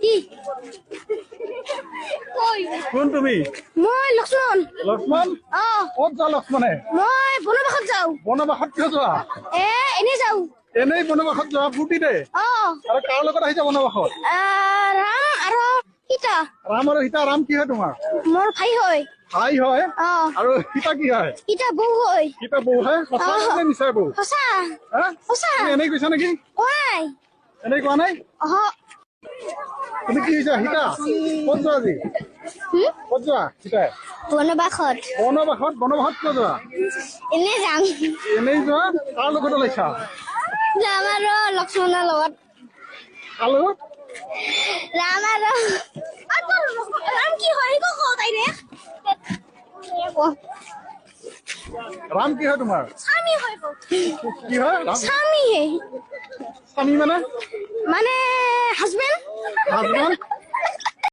কি কই কোন তুমি মই লক্ষ্মণ লক্ষ্মণ ক'ত যোৱা লক্ষ্মণে মই বনবাসত যাওঁ বনবাসত কিয় যোৱা এনেই যাওঁ এনেই বনবাসত যোৱা ফূৰ্তিতে আৰু কাৰ লগত আহিছা বনবাসত ৰাম আৰু সীতা ৰাম আৰু সীতা ৰাম কি হয় তোমাৰ মোৰ ভাই হয় ভাই হয় আৰু সীতা কি হয় সীতা বৌ হয় সীতা বৌ হয় সঁচা নে মিছা বৌ সঁচা সঁচা এনেই কৈছা নেকি কোৱাই এনেই কোৱা নাই তুমি কি হৈছা সীতা ক'ত যোৱা আজি ক'ত যোৱা সীতাই বনবাসত বনবাসত কিয় যোৱা এনেই যাম এনেই যোৱা কাৰ লগত ওলাইছা ৰাম আৰু লক্ষ্মণৰ লগত কাৰ লগত ৰাম আৰু ৰাম কি হয় তাইৰে ৰাম কি হয় তোমাৰ স্বামী হয় কি হয় স্বামী স্বামী মানে হাজবেণ্ড হাজবেণ্ড